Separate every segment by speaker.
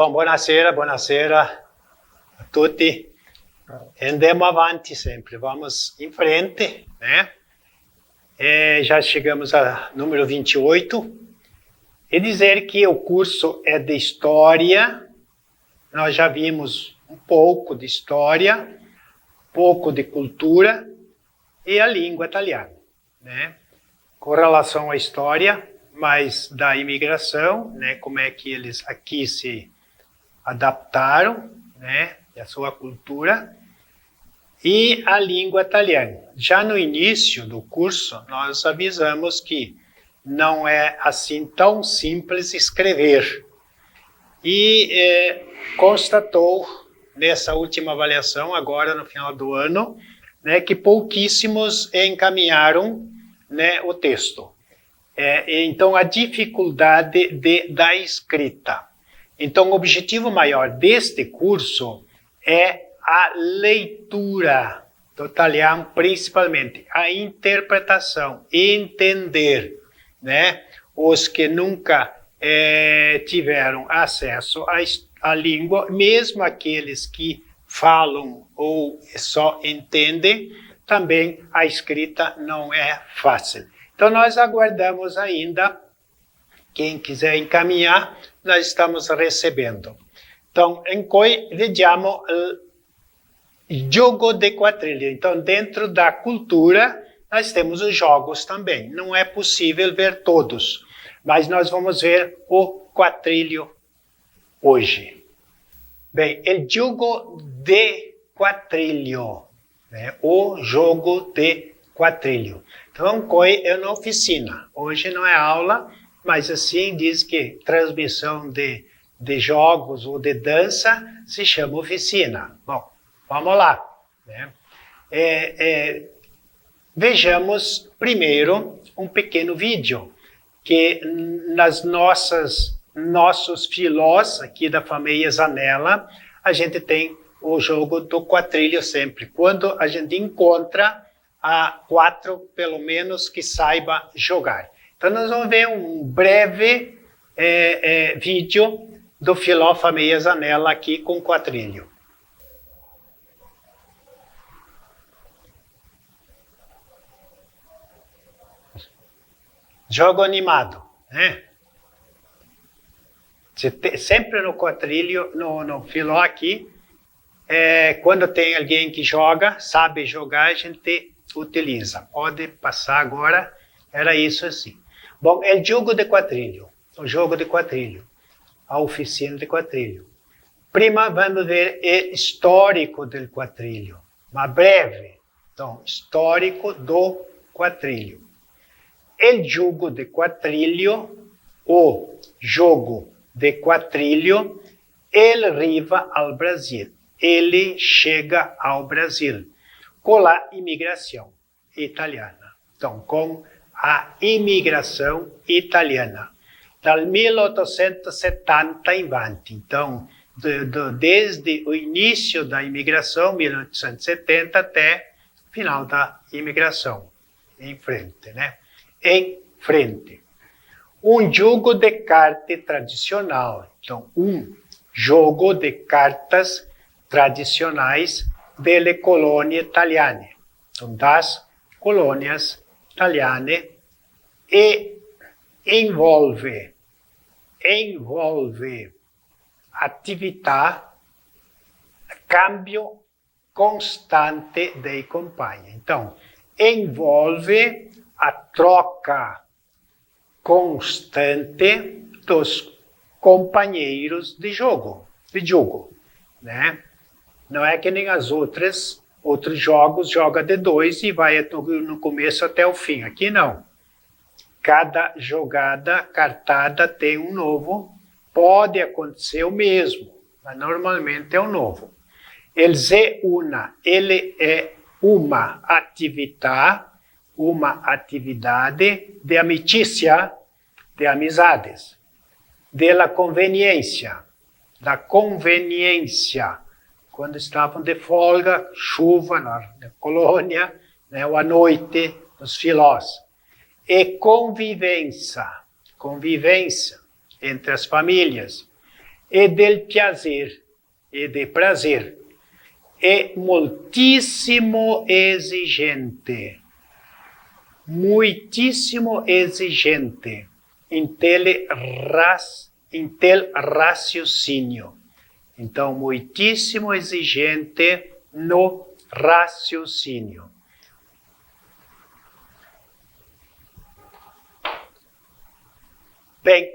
Speaker 1: Bom, buonasera a tutti. Andiamo avanti sempre, vamos em frente, né? Já chegamos a número 28. E dizer que o curso é de História. Nós já vimos um pouco de História, pouco de Cultura e a língua italiana, né? Com relação à História, mas da imigração, né? Como é que eles aqui se adaptaram, né? E a sua cultura. E a língua italiana. Já no início do curso, nós avisamos que não é assim tão simples escrever. E constatou nessa última avaliação, agora no final do ano, né, que pouquíssimos encaminharam, né, o texto. Então, a dificuldade da escrita. Então, o objetivo maior deste curso é a leitura do italiano, principalmente a interpretação, entender, né? Os que nunca tiveram acesso à língua, mesmo aqueles que falam ou só entendem, também a escrita não é fácil. Então, nós aguardamos ainda, quem quiser encaminhar, nós estamos recebendo. Então, em cui vediamo jogo de quadrilha. Então, dentro da cultura, nós temos os jogos também. Não é possível ver todos, mas nós vamos ver o quadrilho hoje. Bem, o jogo de quadrilho, né? O jogo de quadrilho. Então, é uma oficina. Hoje não é aula, mas assim diz que transmissão de jogos ou de dança se chama oficina. Bom, vamos lá, né? Vejamos primeiro um pequeno vídeo que nas nossos filós aqui da família Zanella, a gente tem o jogo do quadrilho sempre. Quando a gente encontra a 4, pelo menos, que saiba jogar. Então, nós vamos ver um breve vídeo do filó família Zanella aqui com quadrilho. Jogo animado, né? Sempre no quadrilho, no filó aqui, quando tem alguém que joga, sabe jogar, a gente utiliza. Pode passar agora, era isso assim. Bom, é o jogo de quadrilho, a oficina de quadrilho. Prima, vamos ver o histórico do quadrilho, mas breve. Então, histórico do quadrilho. O jogo de quadrilho, ele arriva ao Brasil. Ele chega ao Brasil com a imigração italiana. Então, com a imigração italiana. Dal 1870 em diante. Então, desde o início da imigração, 1870, até o final da imigração. Em frente, né? Em frente. Um jogo de carta tradicional. Então, um jogo de cartas tradicionais delle colônias italiane. Então, das colônias italiane, e envolve atividade, cambio constante dei compagni. Então, envolve a troca constante dos companheiros de jogo, né? Não é que nem outros jogos, joga de 2 e vai no começo até o fim. Aqui não. Cada jogada, cartada tem um novo. Pode acontecer o mesmo, mas normalmente é o novo. Ele é uma atividade de amicícia, de amizades, da conveniência, quando estavam de folga, chuva na colônia, né, ou à noite, nos filós. E convivência entre as famílias. e del piacere, e de prazer. É muitíssimo exigente. Muitíssimo exigente. Intel raciocínio. Então, muitíssimo exigente no raciocínio. Bem,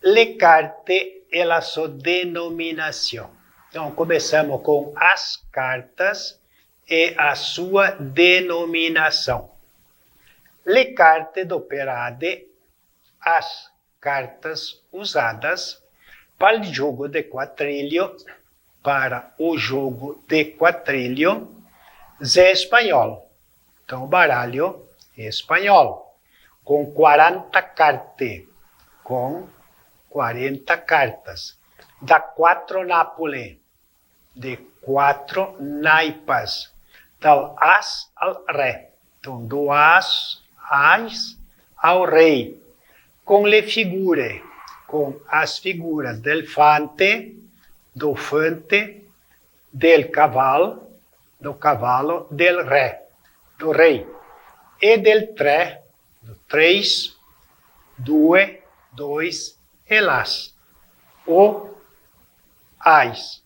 Speaker 1: le carte é a sua denominação. Então, começamos com as cartas e a sua denominação. Le carte d'operade, as cartas usadas para o jogo de quadrilho, é espanhol. Então, baralho é espanhol, com 40 cartas. Com 40 cartas. Da 4 Nápoles, de 4 naipas. Então, as ao ré. Então, do as ao rei. Com le figure, com as figuras del fante, do fante, del cavalo, del ré, do rei. E del tre, do 3, 2, 2 e las, o ais.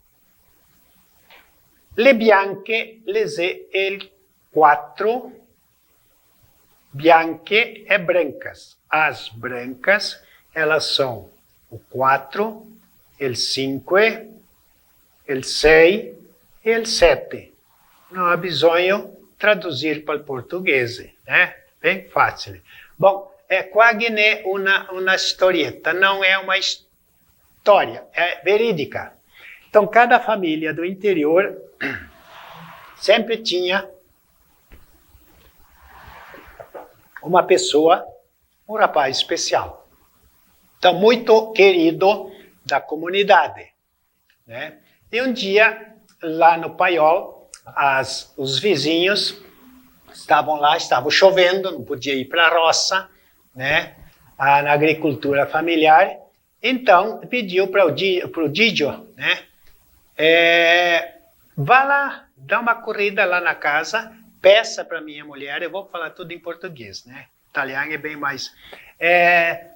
Speaker 1: Le bianche, les é el 4, bianche é brancas. As brancas, elas são o 4, el 5, el 6 e el 7. Não há bisogno traduzir para o português, né? Bem fácil. Bom, é quase uma historieta, não é uma história, é verídica. Então, cada família do interior sempre tinha uma pessoa, um rapaz especial. Então, muito querido da comunidade, né? E um dia, lá no Paiol, os vizinhos estavam lá, estava chovendo, não podia ir para a roça, né, na agricultura familiar. Então, pediu para o Didio, né, vá lá, dá uma corrida lá na casa, peça para minha mulher, eu vou falar tudo em português, né, italiano é bem mais,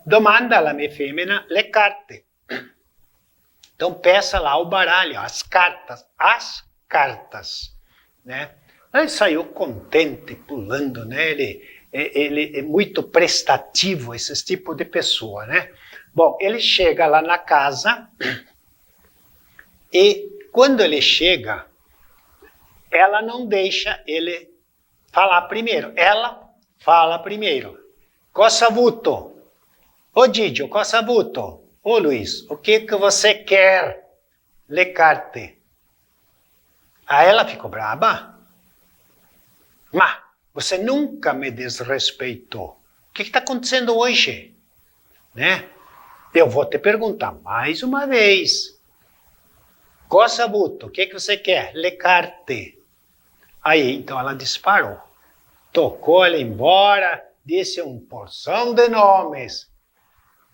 Speaker 1: domanda alla mia femmina le carte. Então, peça lá o baralho, as cartas, né. Ele saiu contente, pulando, né, ele é muito prestativo, esse tipo de pessoa, né? Bom, ele chega lá na casa e quando ele chega, ela não deixa ele falar primeiro. Ela fala primeiro. Cosa avuto? Ô Didio, cosa avuto? Ô Luiz, o que você quer? Le carte. Aí ela ficou brava. Mas você nunca me desrespeitou. O que está acontecendo hoje? Né? Eu vou te perguntar mais uma vez. Cosa avuto? O que você quer? Le carte. Aí, então, ela disparou. Tocou ela embora, disse uma porção de nomes.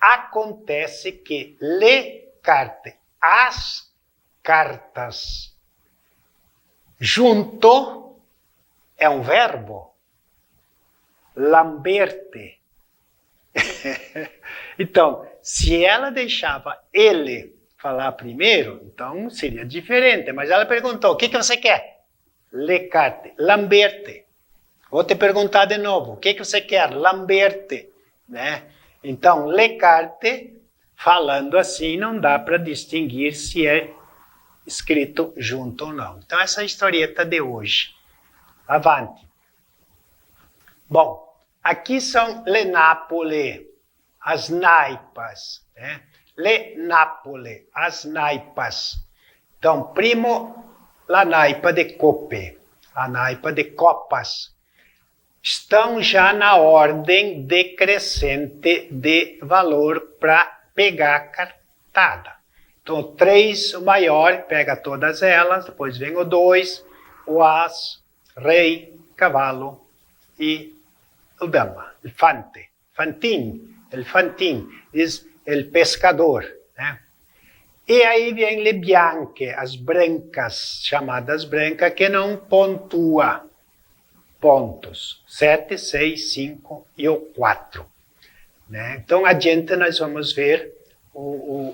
Speaker 1: Acontece que le carte, as cartas, junto, é um verbo. Lamberte. Então, se ela deixava ele falar primeiro, então seria diferente. Mas ela perguntou, o que você quer? Le carte, lamberte. Vou te perguntar de novo, o que você quer? Lamberte. Né? Então, le carte, falando assim, não dá para distinguir se é escrito junto ou não. Então, essa é a historieta de hoje. Avante. Bom, aqui são le Nápoles, as naipas. Né? Le Nápoles, as naipas. Então, primo, la naipa de coppe, a naipa de copas. Estão já na ordem decrescente de valor para pegar a cartada. Então, 3, o maior, pega todas elas, depois vem o 2, o as, rei, cavalo e o dama, o fantin, diz el pescador. Né? E aí vem le bianche, as brancas, chamadas brancas, que não pontua pontos. 7, 6, 5 e o 4. Né? Então, adiante nós vamos ver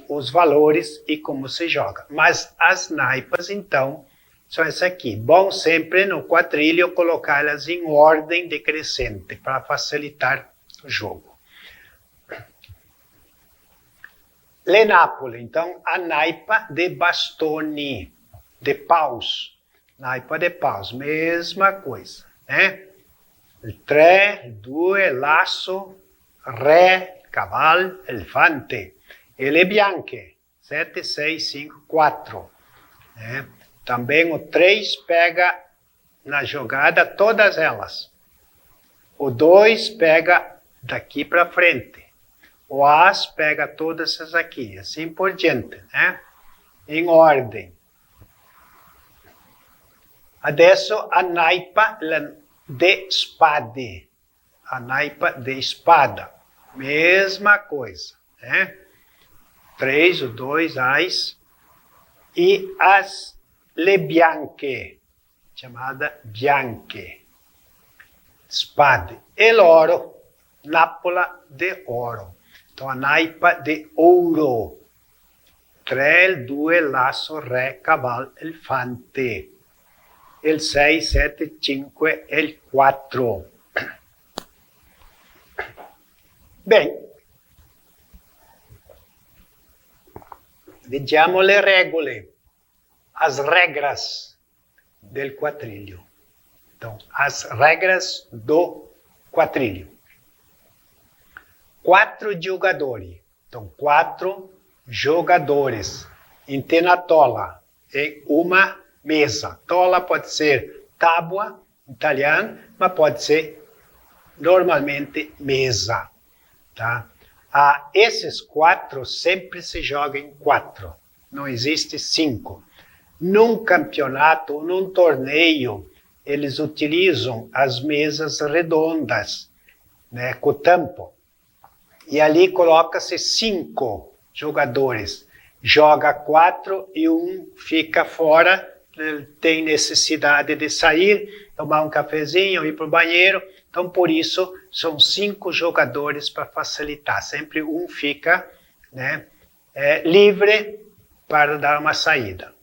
Speaker 1: os valores e como se joga. Mas as naipas, então, são essas aqui. Bom sempre no quadrilho colocá-las em ordem decrescente para facilitar o jogo. Le Napoli, então, a naipa de bastoni, de paus. Naipa de paus, mesma coisa, né? Il 3, il 2, laço, re, cavalo, elefante. E le bianche, 7, 6, 5, 4. Né? Também o 3 pega na jogada todas elas. O 2 pega daqui para frente. O as pega todas essas aqui, assim por diante, né? Em ordem. Adesso a naipa de spade. A naipa de espada. Mesma coisa, né? 3, o 2, as. E as le bianche, chamada bianche. Spade. E l'oro, napola de oro. Então, a naipa de ouro. 3, 2, laço, re, cavalo, elefante. Il 6, 7, 5, il 4. Bem, vediamo le regole, as regras del quadrilho. Então, as regras do quadrilho. 4 jogadores. Então, 4 jogadores em una tola, em uma mesa. Tola pode ser tábua, em italiano, mas pode ser normalmente mesa. Tá? Esses 4 sempre se jogam em 4. Não existe 5. Num campeonato, num torneio, eles utilizam as mesas redondas, né, com tampo. E ali coloca-se 5 jogadores. Joga 4 e um fica fora, tem necessidade de sair, tomar um cafezinho, ir para o banheiro. Então, por isso, são 5 jogadores para facilitar. Sempre um fica, né, livre para dar uma saída.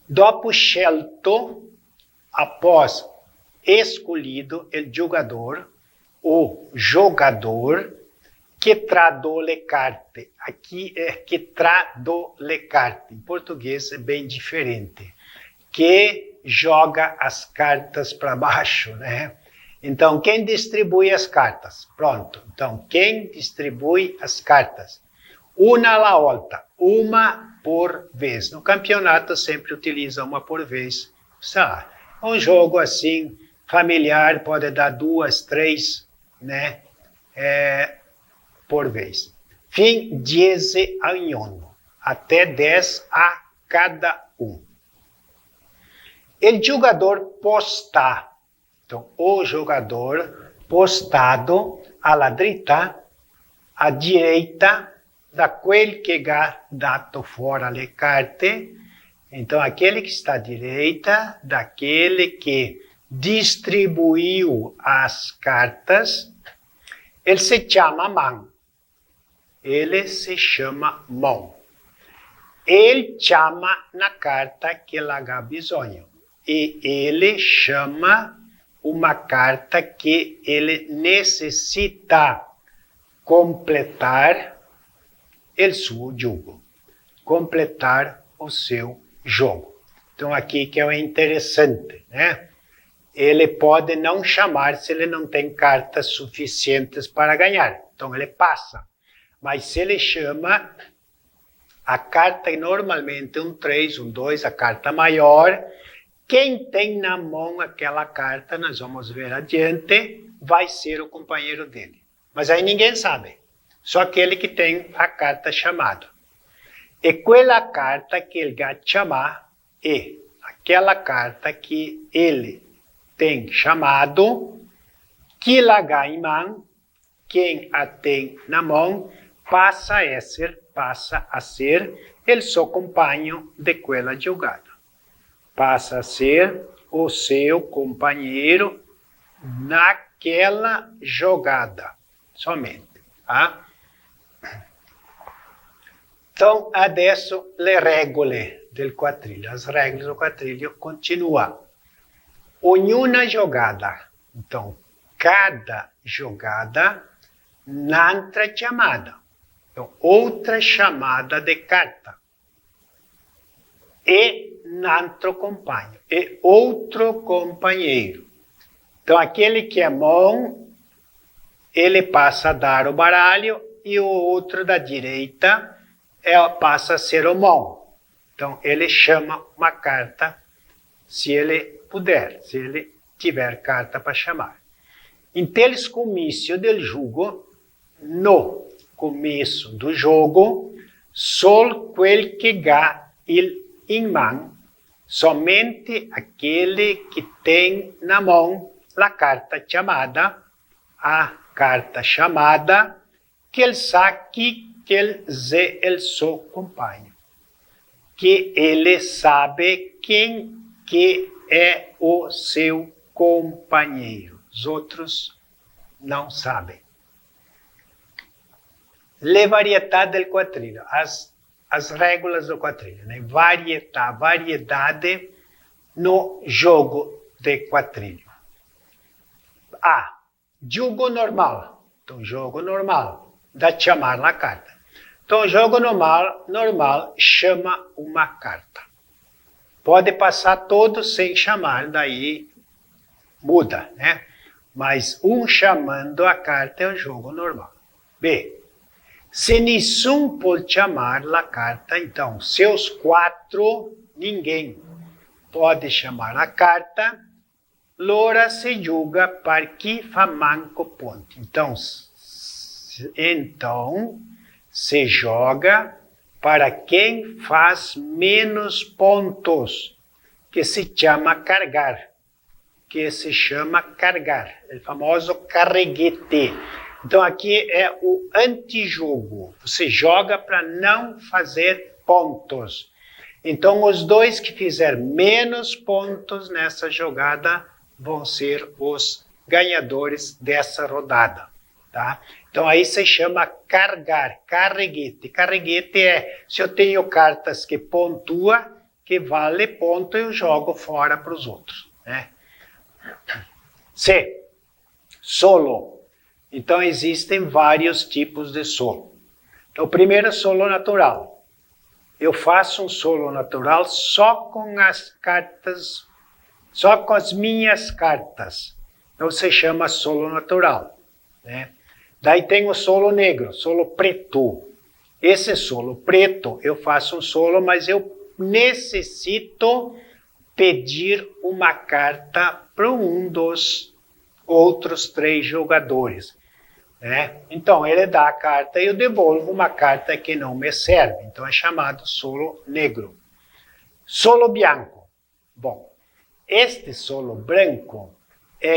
Speaker 1: Dopo scelto, após escolhido o jogador que trado le carte. Aqui é que trado le carte. Em português é bem diferente. Que joga as cartas para baixo, né? Então, quem distribui as cartas? Pronto. Então, quem distribui as cartas? Una alla volta. Uma por vez. No campeonato sempre utiliza uma por vez. Sei lá, um jogo assim, familiar, pode dar 2, 3, né? Por vez. Fin 10 a ognuno. Até 10 a cada um. O jogador posta. Então, o jogador postado alla dritta, à direita daquele que ha dato fora le carte. Então, aquele que está à direita daquele que distribuiu as cartas, ele se chama mão. Ele se chama mão. Ele chama na carta que ela ha bisogno. E ele chama uma carta que ele necessita completar o seu jogo. Completar o seu jogo. Então, aqui que é interessante, né? Ele pode não chamar se ele não tem cartas suficientes para ganhar. Então, ele passa. Mas se ele chama, a carta é normalmente um 3, um 2, a carta maior. Quem tem na mão aquela carta, nós vamos ver adiante, vai ser o companheiro dele. Mas aí ninguém sabe. Só aquele que tem a carta chamada. E aquela carta que ele vai chamar é aquela carta que ele tem chamado, que ela ha em mão, quem a tem na mão, passa a ser o seu companheiro de aquela jogada. Passa a ser o seu companheiro naquela jogada, somente. Tá? Então, adesso le regole del quadrilho. As regras do quadrilho continuam. Ognuna jogada. Então, cada jogada, n'altra chamada. Então, outra chamada de carta. E n'altro companheiro. E outro companheiro. Então, aquele que é mão, ele passa a dar o baralho e o outro da direita passa a ser o mão. Então, ele chama uma carta, se ele puder, se ele tiver carta para chamar. Então, il comizio del jogo, no começo do jogo, só quel que ha il in mão, somente aquele que tem na mão a carta chamada, que ele sabe que ele é o seu companheiro, que ele sabe quem que é o seu companheiro. Os outros não sabem. Le variedade del quadrilho, as regras do quadrilho, né? Variedade no jogo de quadrilho. Jogo normal. Então, jogo normal, dá chamar na carta. Então, jogo normal chama uma carta. Pode passar todo sem chamar, daí muda, né? Mas chamando a carta é o jogo normal. B. Se nenhum pode chamar a carta, então, seus quatro, ninguém pode chamar a carta, l'ora se joga para chi fa manco ponti. Então, se joga para quem faz menos pontos, que se chama cargar. O famoso carreguete. Então, aqui é o antijogo. Você joga para não fazer pontos. Então, os dois que fizer menos pontos nessa jogada vão ser os ganhadores dessa rodada. Tá? Então, aí se chama carregar, carreguete. Carreguete é, se eu tenho cartas que pontua, que vale ponto, eu jogo fora para os outros. Né? C. Solo. Então, existem vários tipos de solo. Então, o primeiro é solo natural. Eu faço um solo natural só com as cartas, só com as minhas cartas. Então, se chama solo natural. Né? Daí tem o solo negro, solo preto. Esse solo preto, eu faço um solo, mas eu necessito pedir uma carta para um dos outros 3 jogadores. Né? Então, ele dá a carta e eu devolvo uma carta que não me serve. Então, é chamado solo negro. Solo bianco. Bom, este solo branco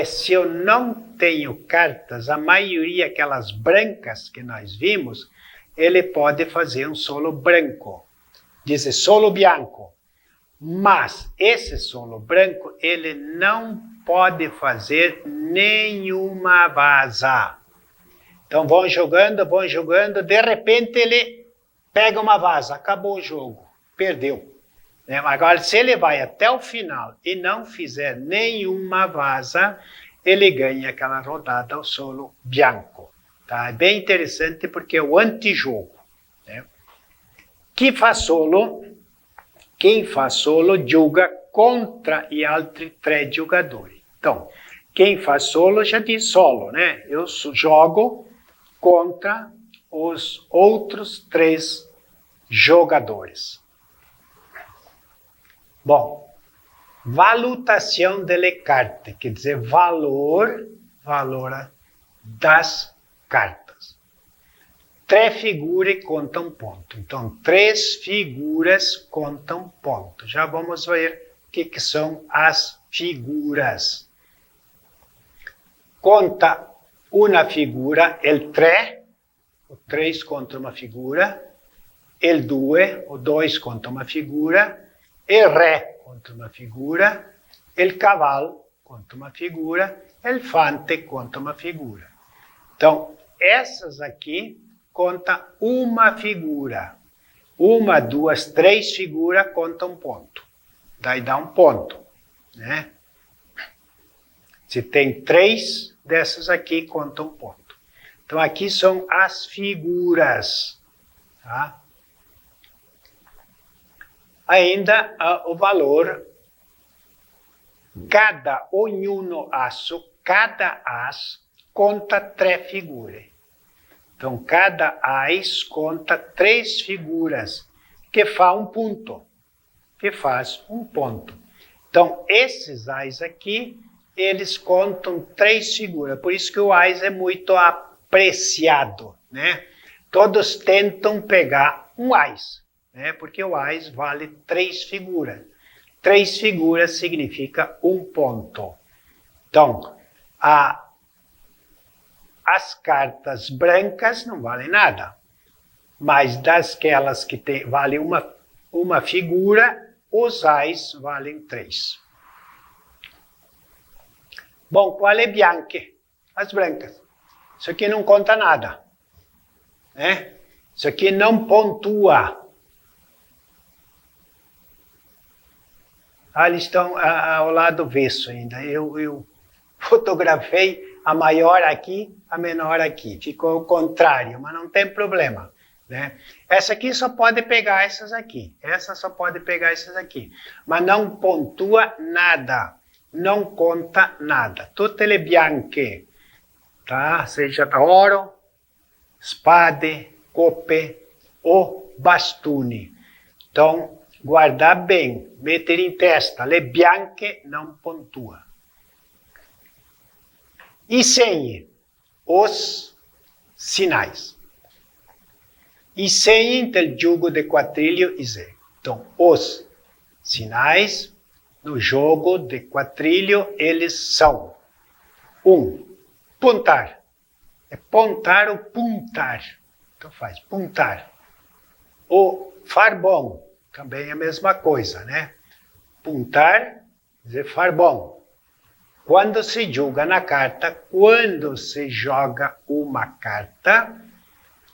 Speaker 1: se eu não tenho cartas, a maioria aquelas brancas que nós vimos, ele pode fazer um solo branco. Diz solo bianco. Mas esse solo branco, ele não pode fazer nenhuma vaza. Então vão jogando, de repente ele pega uma vaza, acabou o jogo, perdeu. Agora, se ele vai até o final e não fizer nenhuma vaza, ele ganha aquela rodada ao solo bianco. Tá? É bem interessante porque é o antijogo. Né? Quem faz solo joga contra gli altri 3 jogadores. Então, quem faz solo já diz solo, né? Eu jogo contra os outros 3 jogadores. Bom, valutação delle carte, quer dizer, valor das cartas. 3 figuras contam ponto. Então, 3 figuras contam ponto. Já vamos ver o que são as figuras. Conta uma figura, o o 3 conta uma figura, il 2, o 2 conta uma figura, il re conta uma figura, il cavallo conta uma figura, il fante conta uma figura. Então, essas aqui conta uma figura. Uma, duas, três figuras conta um ponto. Daí dá um ponto, né? Se tem 3 dessas aqui, conta um ponto. Então, aqui são as figuras, tá? Ainda o valor, cada ognuno asso, cada as, conta 3 figuras. Então, cada ais conta 3 figuras, que faz um ponto. Então, esses ais aqui, eles contam 3 figuras. Por isso que o ais é muito apreciado, né? Todos tentam pegar um ais, né? Porque o ais vale 3 figuras. 3 figuras significa um ponto. Então, as cartas brancas não valem nada. Mas dasquelas que vale uma figura, os ais valem 3. Bom, qual é bianche? As brancas. Isso aqui não conta nada, né? Isso aqui não pontua. Eles estão ao lado avesso ainda. Eu fotografei a maior aqui, a menor aqui. Ficou o contrário, mas não tem problema, né? Essa aqui só pode pegar essas aqui. Essa só pode pegar essas aqui. Mas não pontua nada. Não conta nada. Tutte le bianche, tá? Seja ouro, spade, coppe ou bastoni. Então, guardar bem, meter em testa. Le bianche não pontua. I segni, os sinais. I segni del gioco de quadrilho e zé. Então, os sinais no jogo de quadrilho, eles são: 1. Pontar. É pontar ou puntar. Então faz puntar. O far bom, também é a mesma coisa, né? Puntar, quer dizer, far bom. Quando se joga na carta, quando se joga uma carta,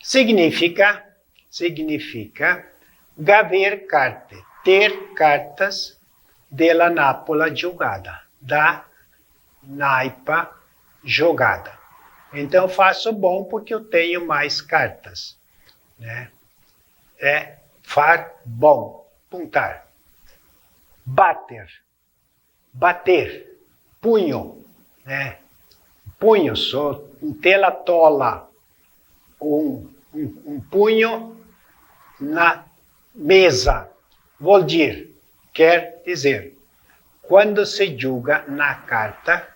Speaker 1: significa haver carte, ter cartas della napola jogada, da naipa jogada. Então, faço bom porque eu tenho mais cartas, né? É far bom, puntar. Bater, punho, né? Punho, só tela tola, um punho na mesa, vuol dire, quer dizer, quando se joga na carta,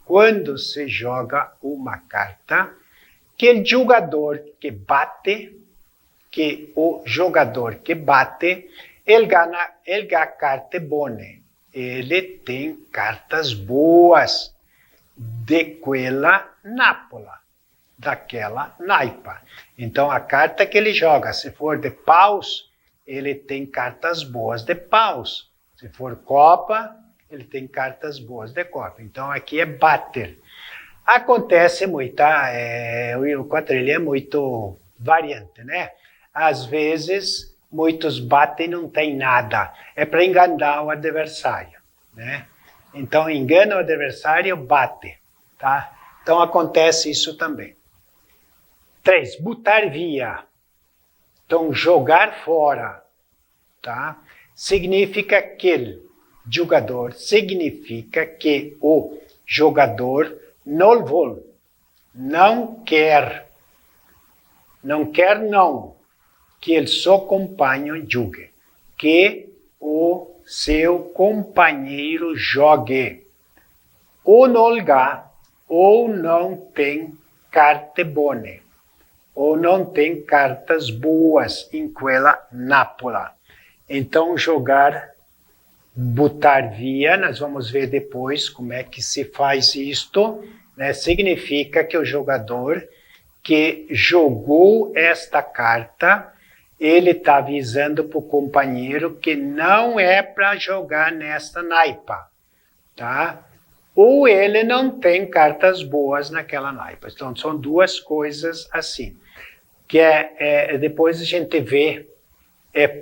Speaker 1: quando se joga uma carta, que o jogador que bate, ele ganha carte buone. Ele tem cartas boas daquela nápola, daquela naipa. Então, a carta que ele joga, se for de paus, ele tem cartas boas de paus. Se for copa, ele tem cartas boas de copa. Então, aqui é bater. Acontece o quadrilha é muito variante, né? Às vezes, muitos batem e não tem nada. É para enganar o adversário, né? Então, engana o adversário, bate, tá? Então, acontece isso também. 3. Botar via. Então, jogar fora, tá? Significa que o jogador não quer que o seu companheiro jogue, que o seu companheiro jogue. Ou não tem carte buone, ou não tem cartas boas em quella nápola. Então, botar via, nós vamos ver depois como é que se faz isto, né? Significa que o jogador que jogou esta carta, ele está avisando para o companheiro que não é para jogar nesta naipa, tá? Ou ele não tem cartas boas naquela naipa. Então, são duas coisas assim. Que depois a gente vê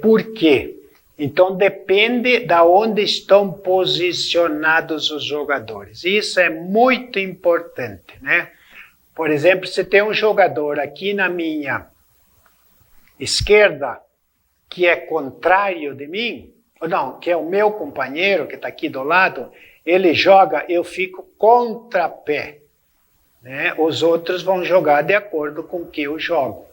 Speaker 1: por quê. Então, depende de onde estão posicionados os jogadores. Isso é muito importante, né? Por exemplo, se tem um jogador aqui na minha esquerda que é contrário de mim, ou não, que é o meu companheiro que está aqui do lado, ele joga, eu fico contrapé, né? Os outros vão jogar de acordo com o que eu jogo.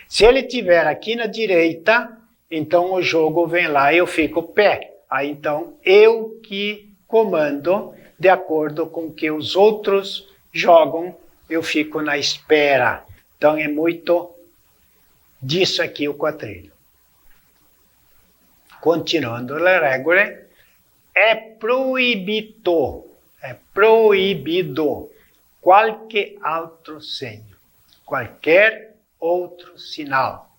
Speaker 1: Se ele estiver aqui na direita, então o jogo vem lá e eu fico pé. Aí então eu que comando de acordo com o que os outros jogam, eu fico na espera. Então é muito disso aqui o quadrilho. Continuando a regra, é proibido qualquer outro sinal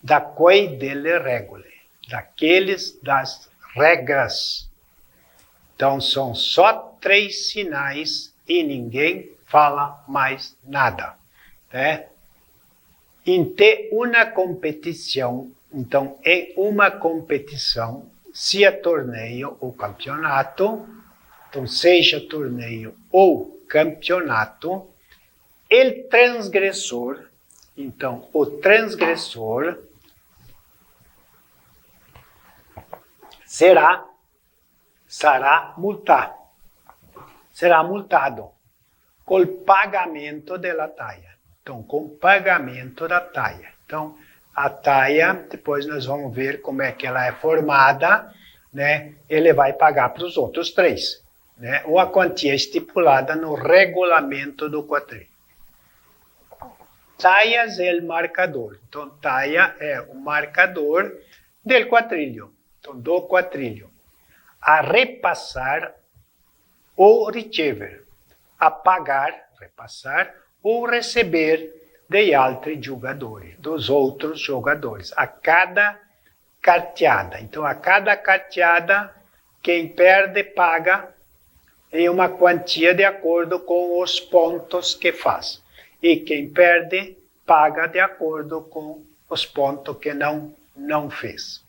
Speaker 1: da quei delle regole, daqueles das regras. Então são só 3 sinais e ninguém fala mais nada, né? Em uma competição, então em uma competição, se torneio ou campeonato, então seja torneio ou campeonato, o transgressor, então o transgressor será multado com o pagamento da taia. Então, com pagamento da taia. Então, a taia, depois nós vamos ver como é que ela é formada, né? Ele vai pagar para os outros 3, né? Ou a quantia estipulada no regulamento do quadrilho. Taias é o marcador. Então, taia é o marcador do quadrilho. Então, do quadrilho. A repassar ou receber. A pagar, repassar, ou receber de altri jogadores, dos outros jogadores, a cada carteada. Então, a cada carteada, quem perde paga em uma quantia de acordo com os pontos que faz. E quem perde paga de acordo com os pontos que não fez.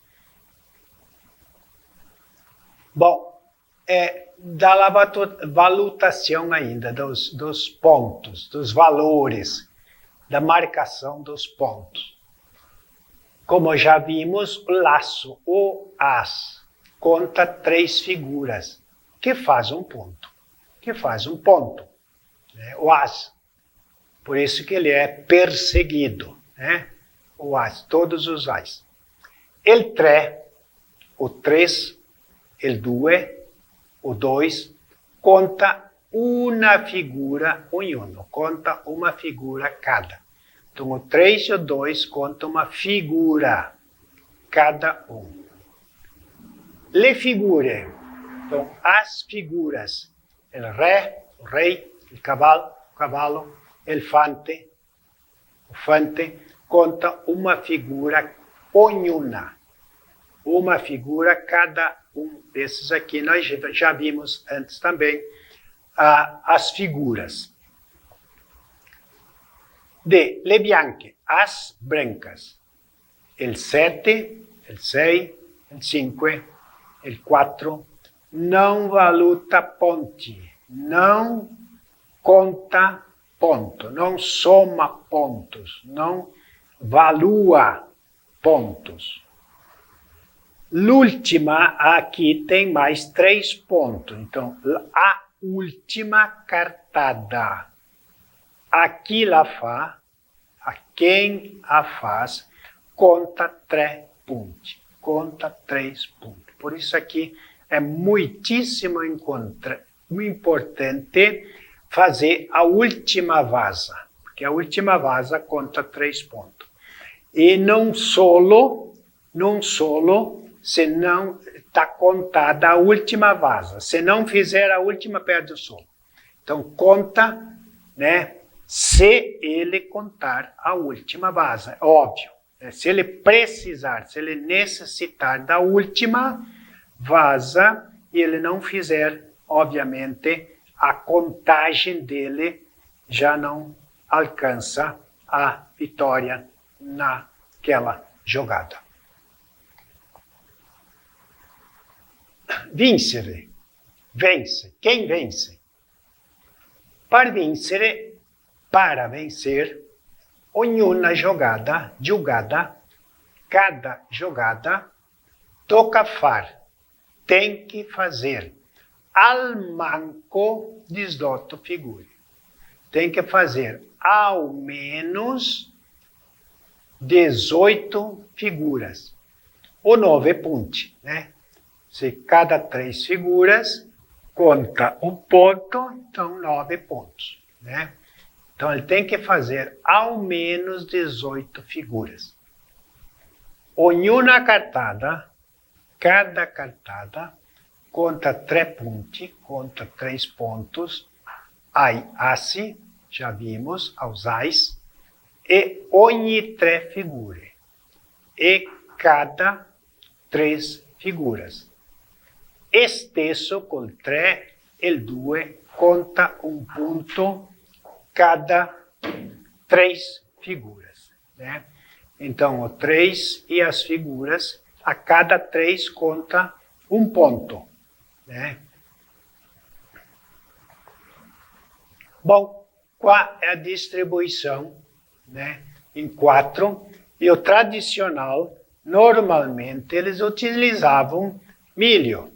Speaker 1: Bom, da valutação ainda dos pontos, dos valores, da marcação dos pontos. Como já vimos, o laço, o as, conta 3 figuras, que faz um ponto. Né? O as. Por isso que ele é perseguido. Né? O as, todos os as. El 3, o 3, el 2, o 2, conta uma figura, conta uma figura cada. Então, o 3 e o 2 contam uma figura cada um. Le figure, então, as figuras, o rei, o cavalo, o fante, conta uma figura ognuna. Uma figura cada um desses aqui. Nós já vimos antes também as figuras. De le bianche, as brancas. El 7, el 6, el 5, el 4. Não valuta ponti. Não conta ponto. Não soma pontos. Não valua pontos. L'ultima aqui tem mais 3 pontos. Então, a última cartada. Aqui la fa, a quem a faz, conta 3 pontos. Conta 3 pontos. Por isso aqui é muitíssimo importante fazer a última vaza. Porque a última vaza conta 3 pontos. E não solo se não está contada a última vaza. Se não fizer a última, perde o solo. Então, conta, né, se ele contar a última vaza, óbvio. Se ele precisar, se ele necessitar da última vaza e ele não fizer, obviamente, a contagem dele já não alcança a vitória naquela jogada. Vincere. Vence. Quem vence? Para vencer, ognuna jogada, cada jogada, toca far, tem que fazer, al manco 18 figure. Tem que fazer ao menos 18 figuras, ou 9 punti, né? Se cada 3 figuras conta um ponto, então 9 pontos, né? Então ele tem que fazer ao menos 18 figuras. Ognuna cartada, cada cartada, conta 3 punti, conta 3 pontos, ai assi, já vimos, aos ais, e ogni 3 figure, e cada 3 figuras. Stesso col 3, il 2 conta um ponto cada 3 figuras, né? Então, o 3 e as figuras, a cada 3 conta um ponto, né? Bom, qual é a distribuição, né? Em 4, e o tradicional, normalmente, eles utilizavam milho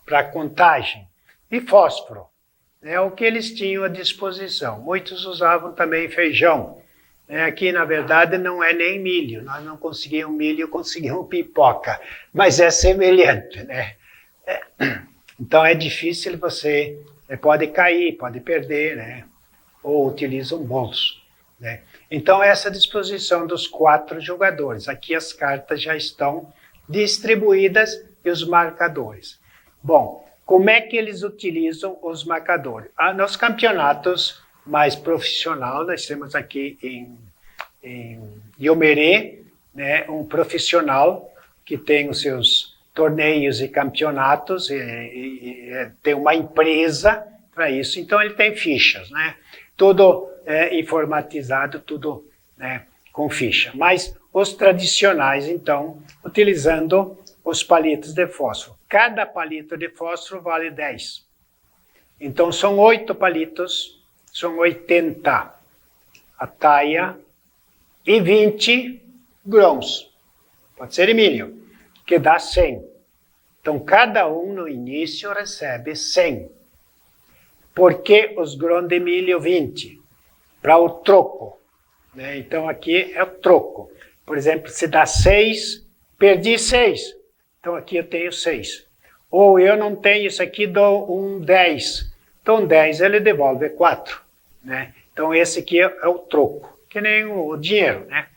Speaker 1: para contagem e fósforo. É o que eles tinham à disposição. Muitos usavam também feijão. Aqui, na verdade, não é nem milho. Nós não conseguimos milho, conseguimos pipoca. Mas é semelhante, né? Então, é difícil você... pode cair, pode perder, né? Ou utiliza um bolso, né? Então, essa disposição dos 4 jogadores. Aqui as cartas já estão distribuídas e os marcadores. Bom, como é que eles utilizam os marcadores? Nos campeonatos mais profissionais, nós temos aqui em Iomerê, né, um profissional que tem os seus torneios e campeonatos, e tem uma empresa para isso, então ele tem fichas, né? Tudo informatizado, tudo, né, com ficha. Mas os tradicionais, então, utilizando os palitos de fósforo. Cada palito de fósforo vale 10. Então, são 8 palitos, são 80 a taia e 20 grãos. Pode ser de milho, que dá 100. Então, cada um no início recebe 100. Por que os grãos de milho 20? Para o troco, né? Então, aqui é o troco. Por exemplo, se dá 6, perdi 6. Então, aqui eu tenho 6. Ou eu não tenho isso aqui, dou um 10. Então, 10 ele devolve 4. Né? Então, esse aqui é o troco, que nem o dinheiro, né?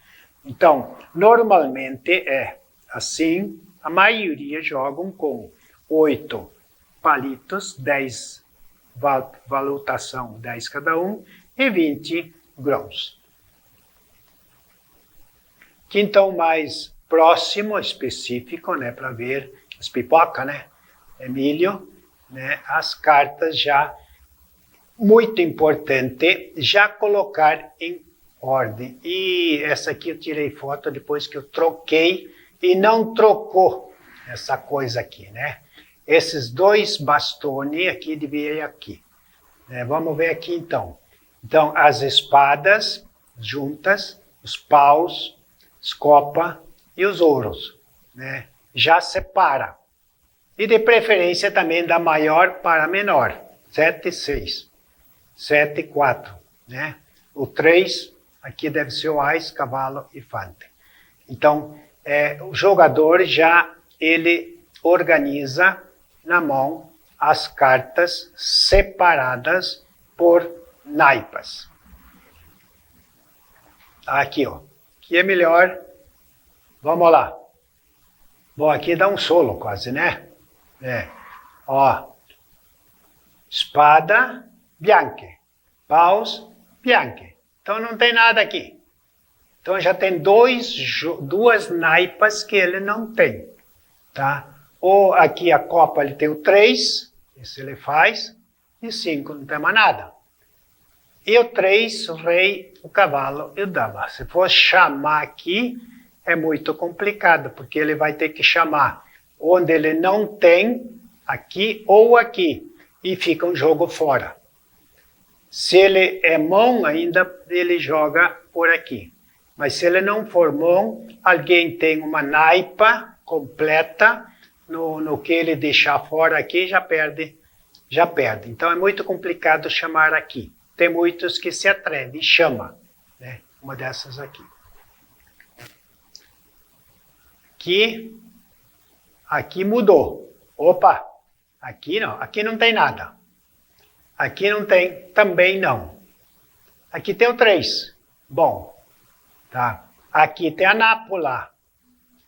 Speaker 1: Então, normalmente é assim, a maioria jogam com 8 palitos, 10 valutação, 10 cada um, e 20 grãos. Que então mais próximo, específico, né, para ver as pipocas, né, milho, né, as cartas já, muito importante, já colocar em ordem. E essa aqui eu tirei foto depois que eu troquei e não trocou essa coisa aqui, né. Esses 2 bastões aqui devia ir aqui. Vamos ver aqui então. Então, as espadas juntas, os paus, as copas e os ouros, né? Já separa. E de preferência também da maior para a menor. 7 e 6. 7 e 4, né? O 3, aqui deve ser o ás, cavalo e fante. Então, o jogador já, ele organiza na mão as cartas separadas por naipas. Aqui, ó. Aqui é melhor. Vamos lá. Bom, aqui dá um solo quase, né? Ó. Espada, bianche. Paus, bianche. Então não tem nada aqui. Então já tem duas naipas que ele não tem, tá? Ou aqui a copa ele tem o 3, isso ele faz, e 5 não tem mais nada. E o 3, o rei, o cavalo e o dama. Se for chamar aqui, é muito complicado, porque ele vai ter que chamar onde ele não tem, aqui ou aqui, e fica um jogo fora. Se ele é mão, ainda ele joga por aqui. Mas se ele não for mão, alguém tem uma naipa completa, no que ele deixar fora aqui, já perde. Então é muito complicado chamar aqui. Tem muitos que se atrevem e chamam, né? Uma dessas aqui. Aqui mudou. Opa, aqui não tem nada. Aqui não tem, também não. Aqui tem o 3. Bom, tá. Aqui tem a nápola.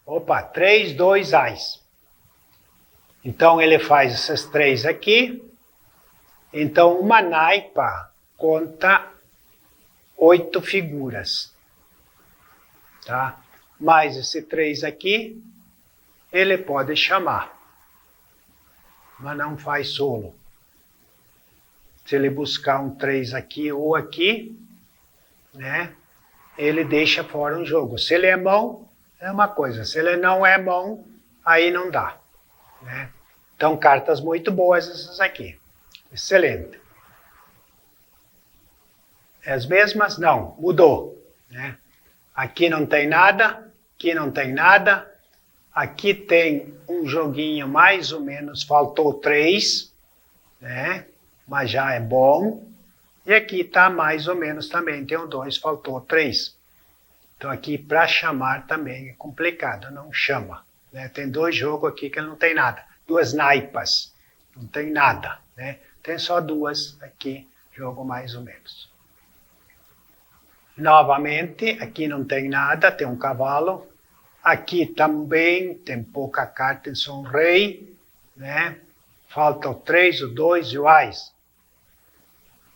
Speaker 1: Opa, 3, 2, ás. Então ele faz essas 3 aqui. Então uma naipa conta 8 figuras. Tá? Mais esse 3 aqui, ele pode chamar. Mas não faz solo. Se ele buscar um 3 aqui ou aqui, né, ele deixa fora um jogo. Se ele é mão, é uma coisa. Se ele não é mão, aí não dá. Né? Então, cartas muito boas essas aqui. Excelente. As mesmas? Não, mudou. Né? Aqui não tem nada, aqui não tem nada. Aqui tem um joguinho mais ou menos, faltou 3, né? Mas já é bom. E aqui está mais ou menos também, tem um 2, faltou 3. Então aqui para chamar também é complicado, não chama. Né? Tem 2 jogos aqui que não tem nada. 2 naipas, não tem nada. Né? Tem só 2 aqui, jogo mais ou menos. Novamente, aqui não tem nada, tem um cavalo. Aqui também tem pouca carta, tem só um rei. Né? Falta o 3, o 2 e o ás.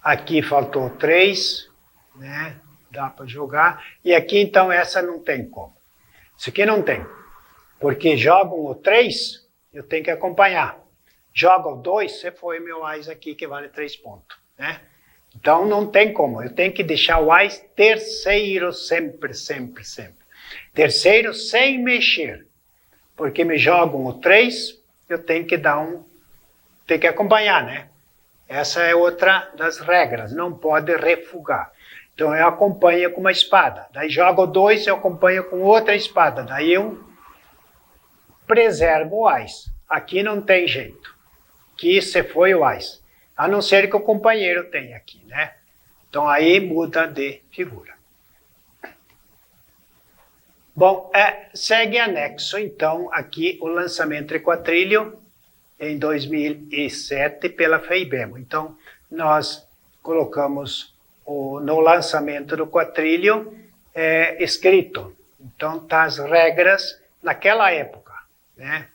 Speaker 1: Aqui faltou 3, né? Dá para jogar. E aqui, então, essa não tem como. Isso aqui não tem. Porque jogam o 3, eu tenho que acompanhar. Joga o 2, você foi meu ás aqui, que vale 3 pontos. Né? Então, não tem como. Eu tenho que deixar o ás terceiro sempre, sempre, sempre. Terceiro sem mexer. Porque me jogam o 3, eu tenho que dar tem que acompanhar, né? Essa é outra das regras, não pode refugar. Então eu acompanho com uma espada. Daí jogo 2, eu acompanho com outra espada. Daí eu preservo o ás. Aqui não tem jeito. Aqui você foi o ás. A não ser que o companheiro tenha aqui, né? Então aí muda de figura. Bom, segue anexo então aqui o lançamento de quadrilho em 2007 pela FEIBEM. Então, nós colocamos no lançamento do quadrilho escrito. Então, tá as regras naquela época. Né?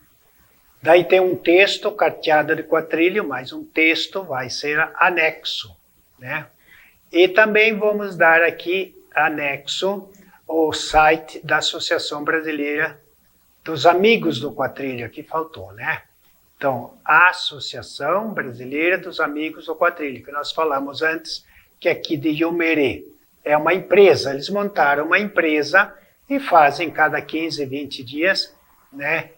Speaker 1: Daí tem um texto, carteada de quadrilho, mais um texto vai ser anexo. Né? E também vamos dar aqui anexo o site da Associação Brasileira dos Amigos do Quadrilho, aqui faltou, né? Então, a Associação Brasileira dos Amigos do Quadrilho, que nós falamos antes, que é aqui de Iumerê. É uma empresa, eles montaram uma empresa e fazem cada 15, 20 dias, né,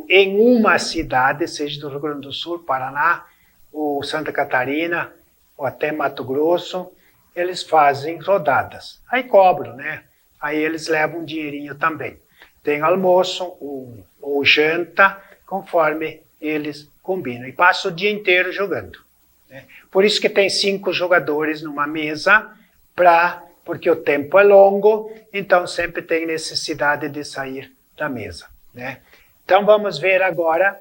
Speaker 1: em uma cidade, seja do Rio Grande do Sul, Paraná, ou Santa Catarina, ou até Mato Grosso, eles fazem rodadas. Aí cobram, né? Aí eles levam um dinheirinho também. Tem almoço ou janta, conforme eles combinam. E passam o dia inteiro jogando. Né? Por isso que tem 5 jogadores numa mesa, porque o tempo é longo, então sempre tem necessidade de sair da mesa. Né? Então vamos ver agora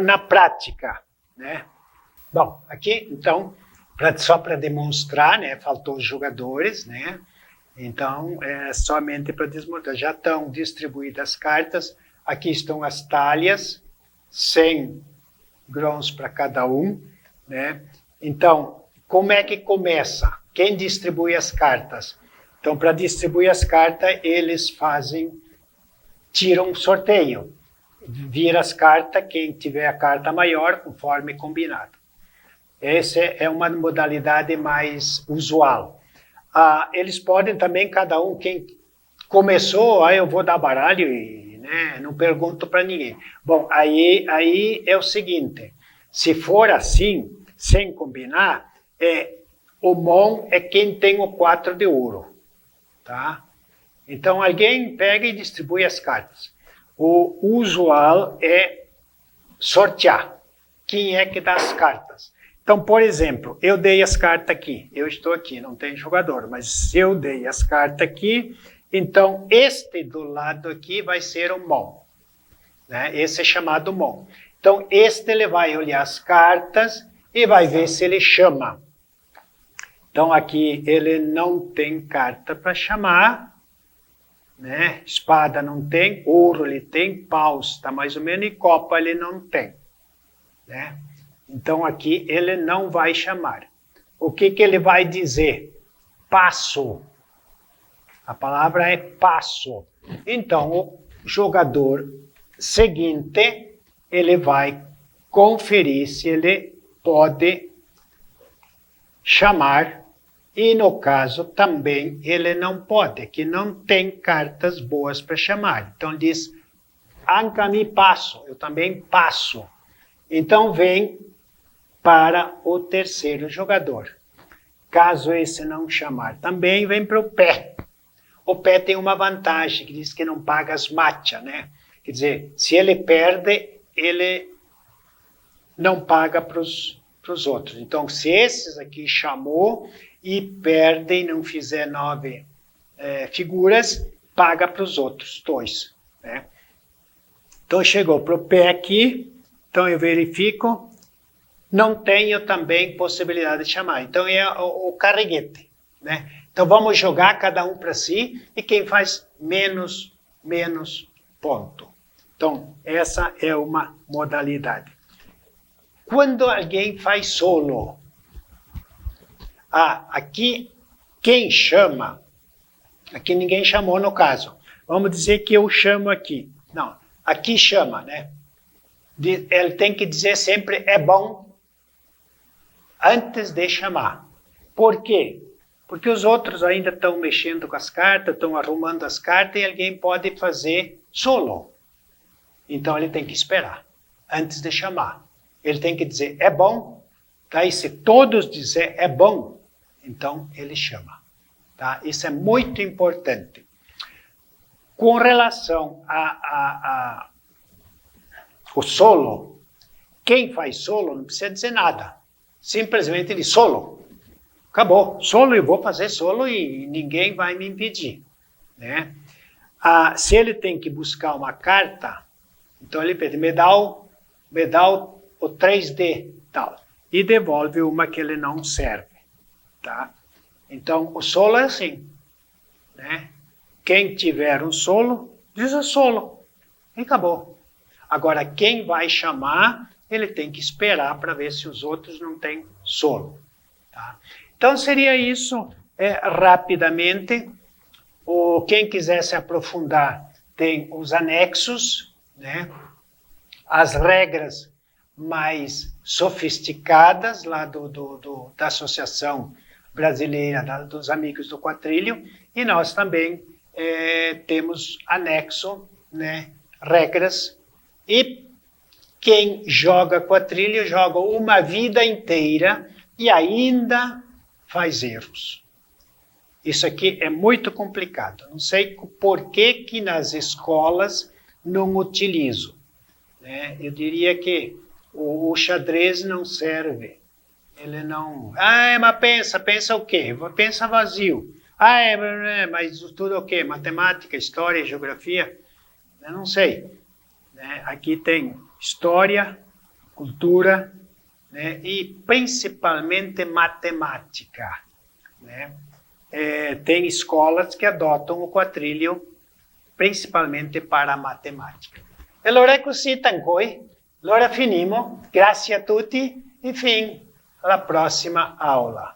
Speaker 1: na prática. Né? Bom, aqui então, só para demonstrar, né, faltou os jogadores, né? Então, somente para desmontar. Já estão distribuídas as cartas. Aqui estão as talhas, 100 grãos para cada um. Né? Então, como é que começa? Quem distribui as cartas? Então, para distribuir as cartas, eles tiram um sorteio. Vira as cartas, quem tiver a carta maior, conforme combinado. Essa é uma modalidade mais usual. Eles podem também, cada um, quem começou, eu vou dar baralho e não pergunto para ninguém. Bom, aí é o seguinte, se for assim, sem combinar, o bom é quem tem o 4 de ouro, tá? Então, alguém pega e distribui as cartas. O usual é sortear. Quem é que dá as cartas? Então, por exemplo, eu dei as cartas aqui. Eu estou aqui, não tem jogador, mas se eu dei as cartas aqui, então este do lado aqui vai ser o mão. Né? Esse é chamado mão. Então, ele vai olhar as cartas e vai ver se ele chama. Então, aqui ele não tem carta para chamar, né? Espada não tem, ouro ele tem, paus está mais ou menos, e copa ele não tem. Né? Então, aqui ele não vai chamar. O que ele vai dizer? Passo. A palavra é passo. Então, o jogador seguinte, ele vai conferir se ele pode chamar. E, no caso, também ele não pode, que não tem cartas boas para chamar. Então, diz, anca me passo, eu também passo. Então, vem para o terceiro jogador. Caso esse não chamar também, vem para o pé. O pé tem uma vantagem, que diz que não paga as matchas, né? Quer dizer, se ele perde, ele não paga para os outros. Então, se esses aqui chamou e perde e não fizer 9 figuras, paga para os outros 2. Né? Então, chegou para o pé aqui, então eu verifico, não tenho também possibilidade de chamar. Então, é o carreguete. Né? Então, vamos jogar cada um para si e quem faz menos ponto. Então, essa é uma modalidade. Quando alguém faz solo, aqui quem chama, aqui ninguém chamou no caso. Vamos dizer que eu chamo aqui. Não, aqui chama, né? Ele tem que dizer sempre é bom antes de chamar. Por quê? Porque os outros ainda estão mexendo com as cartas, estão arrumando as cartas e alguém pode fazer solo. Então ele tem que esperar antes de chamar. Ele tem que dizer é bom, tá? E se todos disser é bom, então ele chama. Tá? Isso é muito importante. Com relação o solo, quem faz solo não precisa dizer nada. Simplesmente ele solo. Acabou. Solo, eu vou fazer solo e ninguém vai me impedir. Né? Se ele tem que buscar uma carta, então ele pede, me dá o 3D, tal. E devolve uma que ele não serve. Tá? Então, o solo é assim. Né? Quem tiver um solo, diz o solo. E acabou. Agora, quem vai chamar, ele tem que esperar para ver se os outros não têm solo. Tá? Então, seria isso rapidamente. Quem quiser se aprofundar, tem os anexos, né? As regras mais sofisticadas lá da Associação Brasileira dos Amigos do Quatrilho, e nós também temos anexo, né? Regras, e quem joga quatrilho joga uma vida inteira e ainda faz erros. Isso aqui é muito complicado. Não sei por que nas escolas não utilizam. Né? Eu diria que o xadrez não serve. Ele não... mas pensa o quê? Pensa vazio. Mas tudo o quê? Matemática, história, geografia? Eu não sei. Né? Aqui tem história, cultura, né? E principalmente matemática. Né? Tem escolas que adotam o quatrilho principalmente para a matemática. Allora così tancoi, allora finimo, grazie a tutti e fin. alla prossima aula.